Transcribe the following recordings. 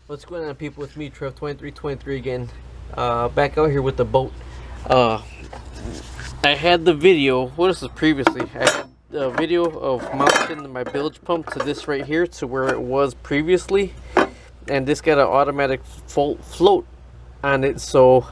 What's going on, people? It's me, Trev2323 again. Back out here with the boat. I had the video. What is this previously? I had the video of mounting my bilge pump to this right here, to where it was previously, and this got an automatic float on it. So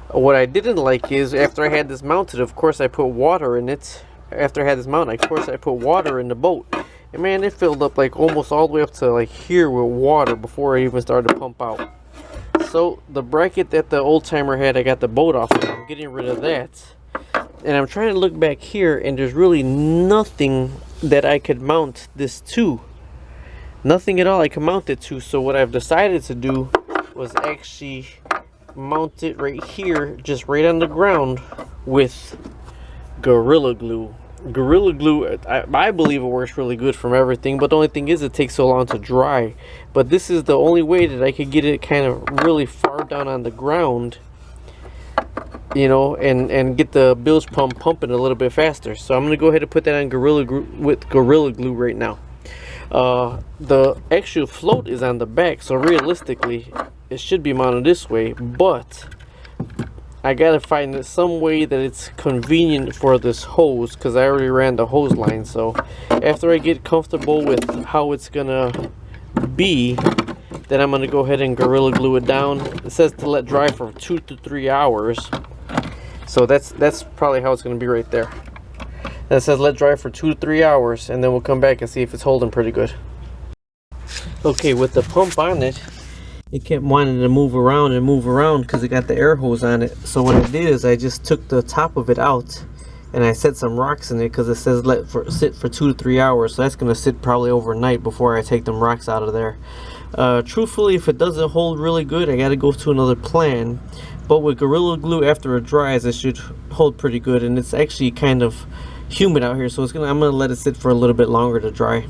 what I didn't like is, after I had this mounted, of course I put water in it. After I had this mounted, of course I put water in the boat. And man, it filled up like almost all the way up to like here with water before I even started to pump out. So the bracket that the old timer had, I got the boat off of. I'm getting rid of that. And I'm trying to look back here, and there's really nothing that I could mount this to. Nothing at all I can mount it to. So what I've decided to do was actually mount it right here, just right on the ground, with Gorilla Glue. Gorilla Glue, I believe it works really good from everything, but the only thing is it takes so long to dry. But this is the only way that I could get it kind of really far down on the ground, you know, and get the bilge pump pumping a little bit faster. So I'm going to go ahead and put that on Gorilla Glue right now. The actual float is on the back, so realistically it should be mounted this way, but I gotta find some way that it's convenient for this hose, because I already ran the hose line. So after I get comfortable with how it's gonna be, then I'm gonna go ahead and Gorilla Glue it down. It says to let dry for 2 to 3 hours, so that's probably how it's gonna be right there. And it says let dry for 2 to 3 hours, and then we'll come back and see if it's holding pretty good. Okay, with the pump on it, it kept wanting to move around because it got the air hose on it. So what I did is I just took the top of it out and I set some rocks in it, because it says sit for 2 to 3 hours. So that's going to sit probably overnight before I take them rocks out of there. Truthfully, if it doesn't hold really good, I got to go to another plan. But with Gorilla Glue, after it dries, it should hold pretty good. And it's actually kind of humid out here, so I'm going to let it sit for a little bit longer to dry.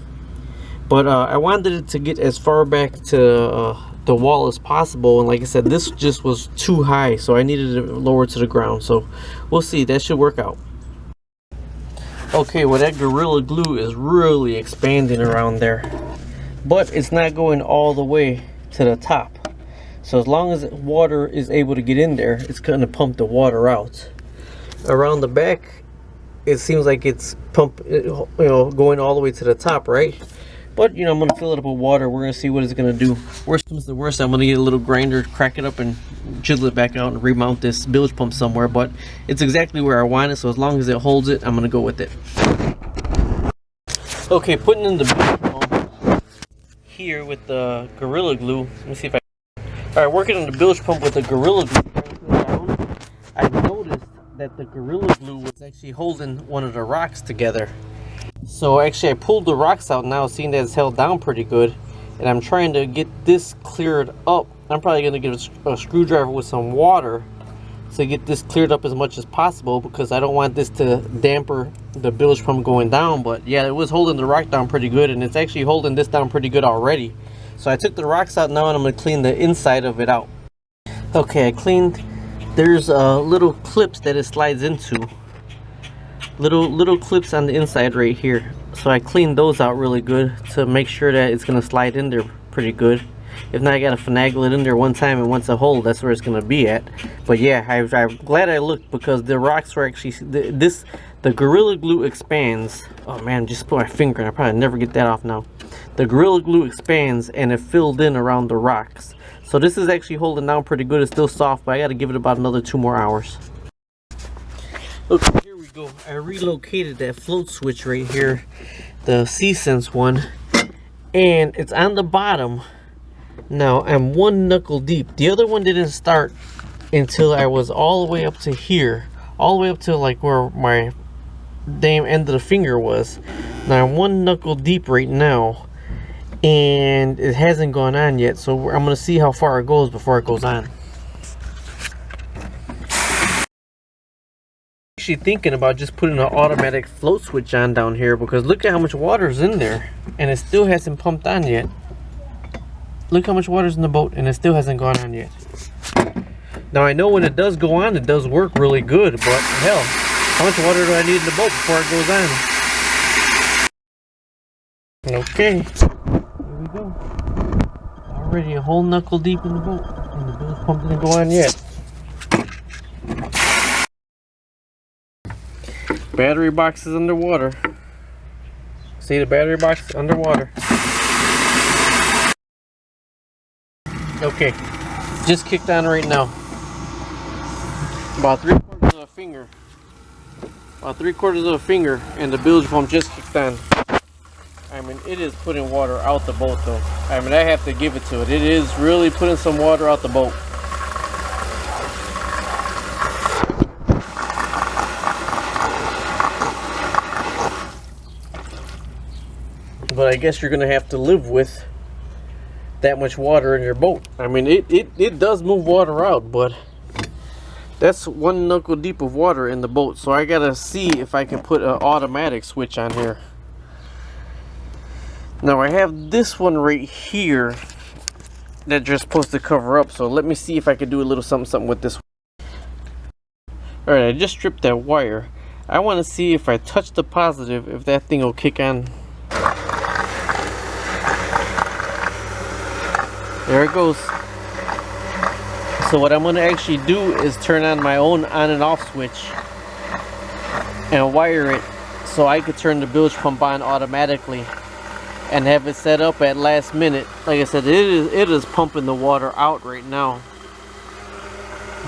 But I wanted it to get as far back to the wall as possible, and like I said, this just was too high, so I needed it lower to the ground. So we'll see, that should work out. Okay, well, that Gorilla Glue is really expanding around there, but it's not going all the way to the top. So as long as water is able to get in there, it's going to pump the water out. Around the back, it seems like it's going all the way to the top, right? But, you know, I'm going to fill it up with water. We're going to see what it's going to do. Worst comes to worst, I'm going to get a little grinder, crack it up, and chisel it back out and remount this bilge pump somewhere. But it's exactly where I want it, so as long as it holds it, I'm going to go with it. Okay, putting in the bilge pump here with the Gorilla Glue. Let me see if I... Alright, working on the bilge pump with the Gorilla Glue. I noticed that the Gorilla Glue was actually holding one of the rocks together. So actually I pulled the rocks out now, seeing that it's held down pretty good, and I'm trying to get this cleared up. I'm probably going to get a screwdriver with some water to get this cleared up as much as possible, because I don't want this to damper the bilge pump going down. But yeah, it was holding the rock down pretty good, and it's actually holding this down pretty good already. So I took the rocks out now, and I'm going to clean the inside of it out. Okay, I cleaned. There's little clips that it slides into. Little clips on the inside right here, so I cleaned those out really good to make sure that it's gonna slide in there pretty good. If not, I gotta finagle it in there one time, and once I hold, that's where it's gonna be at. But yeah, I'm glad I looked, because the rocks were actually the Gorilla Glue expands. Oh man, just put my finger in. I probably never get that off now. The Gorilla Glue expands, and it filled in around the rocks. So this is actually holding down pretty good. It's still soft, but I gotta give it about another 2 more hours. Okay, here we go. I relocated that float switch right here, the C-Sense one, and it's on the bottom. Now I'm 1 knuckle deep. The other one didn't start until I was all the way up to here, all the way up to like where my damn end of the finger was. Now I'm 1 knuckle deep right now, and it hasn't gone on yet, so I'm gonna see how far it goes before it goes on. Actually thinking about just putting an automatic float switch on down here, because look at how much water is in there, and it still hasn't pumped on yet. Look how much water is in the boat, and it still hasn't gone on yet. Now I know when it does go on, it does work really good, but hell, how much water do I need in the boat before it goes on? Okay, here we go. All already a whole knuckle deep in the boat, and the bilge pump didn't go on yet. Battery box is underwater. See the battery box underwater. Okay, just kicked on right now. About 3/4 of a finger. About 3/4 of a finger, and the bilge pump just kicked on. I mean, it is putting water out the boat though. I mean, I have to give it to it. It is really putting some water out the boat. But I guess you're gonna have to live with that much water in your boat. I mean, it does move water out, but that's 1 knuckle deep of water in the boat. So I gotta see if I can put an automatic switch on here. Now I have this one right here that you're supposed to cover up. So let me see if I can do a little something with this one. Alright, I just stripped that wire. I want to see if I touch the positive, if that thing will kick on. There it goes. So what I'm going to actually do is turn on my own on and off switch and wire it so I could turn the bilge pump on automatically and have it set up at last minute. Like I said, it is pumping the water out right now.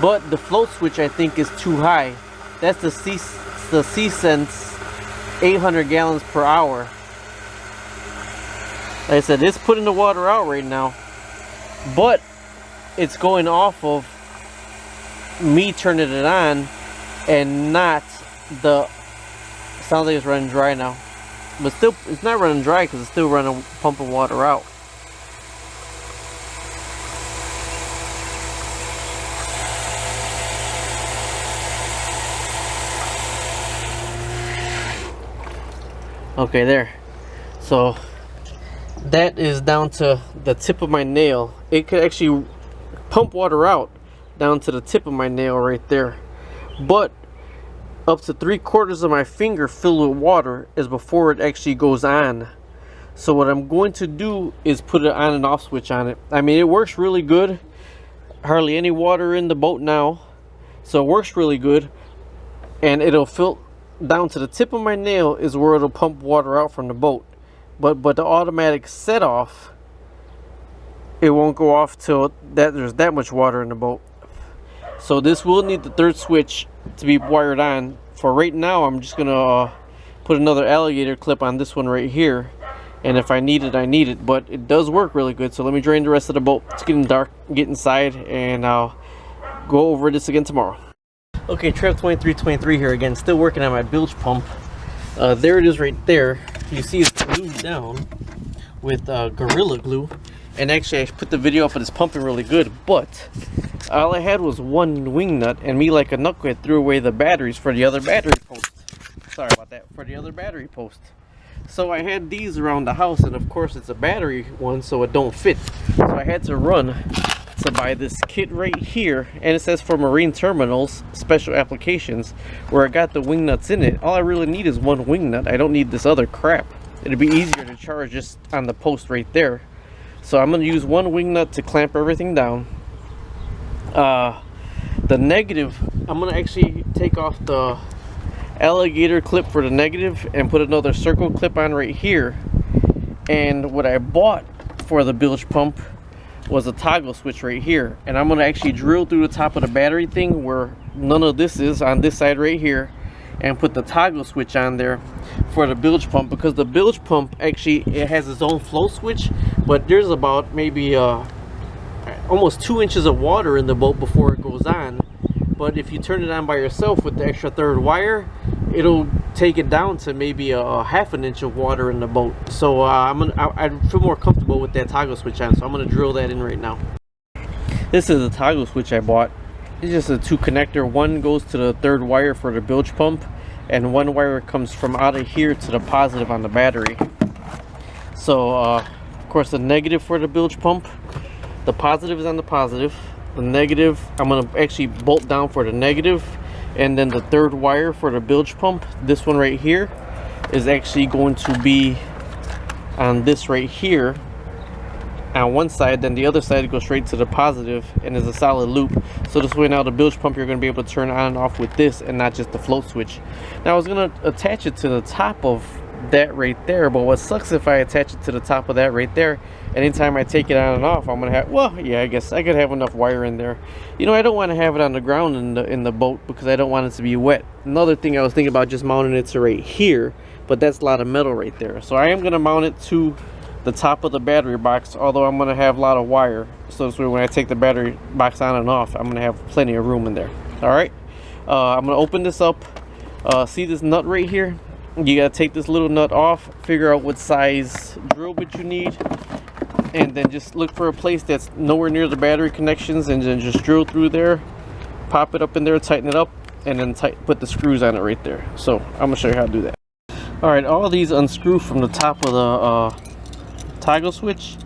But the float switch I think is too high. That's the C-Sense 800 gallons per hour. Like I said, it's putting the water out right now. But it's going off of me turning it on and not the, sounds like it's running dry now, but still it's not running dry because it's still running, pumping water out. Okay, there. So that is down to the tip of my nail. It could actually pump water out down to the tip of my nail right there, but up to 3/4 of my finger filled with water is before it actually goes on. So what I'm going to do is put an on and off switch on it. I mean, it works really good. Hardly any water in the boat now, so it works really good, and it'll fill down to the tip of my nail is where it'll pump water out from the boat. But the automatic set off, it won't go off till there's that much water in the boat. So this will need the third switch to be wired on. For right now, I'm just gonna put another alligator clip on this one right here, and if I need it, I need it. But it does work really good. So let me drain the rest of the boat. It's getting dark, get inside, and I'll go over this again tomorrow. Okay, Trev 2323 here again, still working on my bilge pump. There it is right there. You see it's glued down with Gorilla Glue. And actually I put the video up and it's pumping really good, but all I had was one wing nut, and me like a knucklehead threw away the batteries for the other battery post. Sorry about that, for the other battery post. So I had these around the house, and of course it's a battery one, so it don't fit. So I had to run to buy this kit right here, and it says for marine terminals, special applications, where I got the wing nuts in it. All I really need is one wing nut. I don't need this other crap. It'd be easier to charge just on the post right there. So I'm going to use one wing nut to clamp everything down. The negative, I'm going to actually take off the alligator clip for the negative and put another circle clip on right here. And what I bought for the bilge pump was a toggle switch right here. And I'm going to actually drill through the top of the battery thing where none of this is, on this side right here, and put the toggle switch on there for the bilge pump, because the bilge pump actually, it has its own flow switch, but there's about maybe almost 2 inches of water in the boat before it goes on. But if you turn it on by yourself with the extra third wire, it'll take it down to maybe a 1/2 inch of water in the boat. So I feel more comfortable with that toggle switch on, so I'm gonna drill that in right now. This is a toggle switch I bought. It's just a 2 connector. One goes to the third wire for the bilge pump, and one wire comes from out of here to the positive on the battery. So of course the negative for the bilge pump, the positive is on the positive. The negative, I'm going to actually bolt down for the negative, and then the third wire for the bilge pump, this one right here, is actually going to be on this right here. on one side, then the other side goes straight to the positive and is a solid loop. So this way now the bilge pump you're going to be able to turn on and off with this and not just the float switch. Now I was going to attach it to the top of that right there, but what sucks if I attach it to the top of that right there, anytime I take it on and off, I'm gonna have, well, yeah, I guess I could have enough wire in there. You know, I don't want to have it on the ground in the boat because I don't want it to be wet. Another thing I was thinking about just mounting it to right here, but that's a lot of metal right there. So I am gonna mount it to the top of the battery box, although I'm gonna have a lot of wire, so this way when I take the battery box on and off, I'm gonna have plenty of room in there. All right, I'm gonna open this up. See this nut right here? You gotta take this little nut off, figure out what size drill bit you need, and then just look for a place that's nowhere near the battery connections, and then just drill through there, pop it up in there, tighten it up, and then put the screws on it right there. So I'm gonna show you how to do that. All right, all these unscrew from the top of the toggle switch.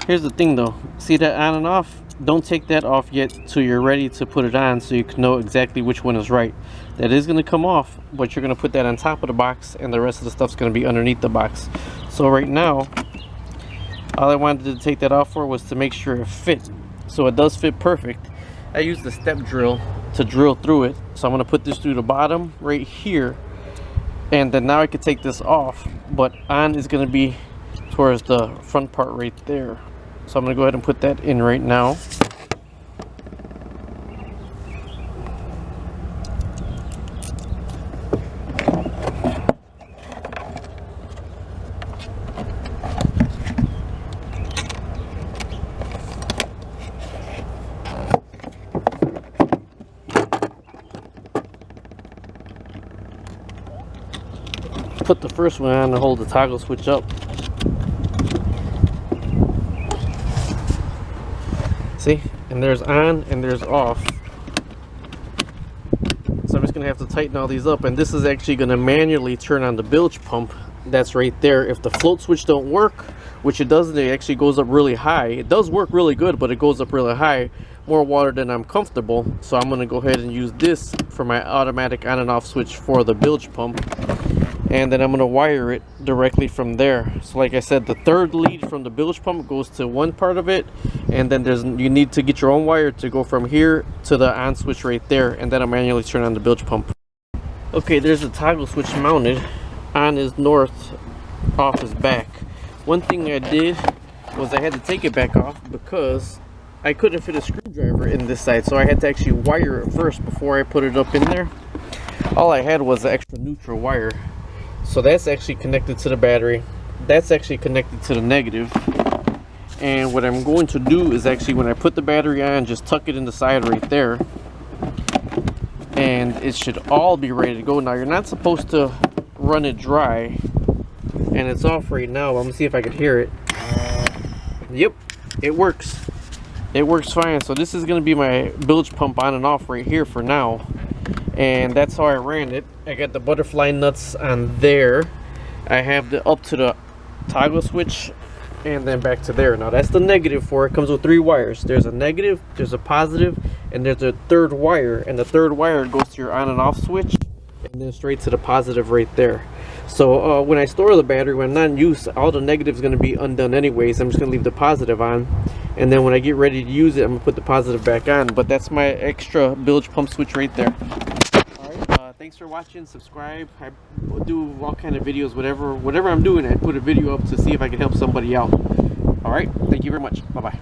Here's the thing though, see that on and off? Don't take that off yet till you're ready to put it on, so you can know exactly which one is right. That is going to come off, but you're going to put that on top of the box, and the rest of the stuff's going to be underneath the box. So right now, all I wanted to take that off for was to make sure it fit. So it does fit perfect. I used the step drill to drill through it. So I'm going to put this through the bottom right here, and then now I can take this off, but on is going to be towards the front part right there. So I'm going to go ahead and put that in right now. Put the first one on to hold the toggle switch up. See, and there's on and there's off. So I'm just gonna have to tighten all these up, and this is actually gonna manually turn on the bilge pump that's right there. If the float switch don't work, which it doesn't, it actually goes up really high. It does work really good, but it goes up really high, more water than I'm comfortable. So I'm gonna go ahead and use this for my automatic on and off switch for the bilge pump, and then I'm gonna wire it directly from there. So like I said, the third lead from the bilge pump goes to one part of it, and then you need to get your own wire to go from here to the on switch right there, and then I'll manually turn on the bilge pump. Okay, there's the toggle switch mounted. On is north, off is back. One thing I did was I had to take it back off because I couldn't fit a screwdriver in this side, so I had to actually wire it first before I put it up in there. All I had was the extra neutral wire. So that's actually connected to the battery. That's actually connected to the negative. And what I'm going to do is actually, when I put the battery on, just tuck it in the side right there. And it should all be ready to go. Now, you're not supposed to run it dry. And it's off right now. I'm gonna see if I can hear it. Yep, it works. It works fine. So this is gonna be my bilge pump on and off right here for now. And that's how I ran it. I got the butterfly nuts on there. I have the up to the toggle switch, and then back to there. Now that's the negative for it. Comes with 3 wires. There's a negative, there's a positive, and there's a third wire. And the third wire goes to your on and off switch, and then straight to the positive right there. So when I store the battery, when I'm not in use, all the negative is going to be undone anyways. I'm just going to leave the positive on, and then when I get ready to use it, I'm going to put the positive back on. But that's my extra bilge pump switch right there. Thanks for watching. Subscribe. I do all kind of videos, whatever I'm doing, I put a video up to see if I can help somebody out. All right, thank you very much. Bye bye.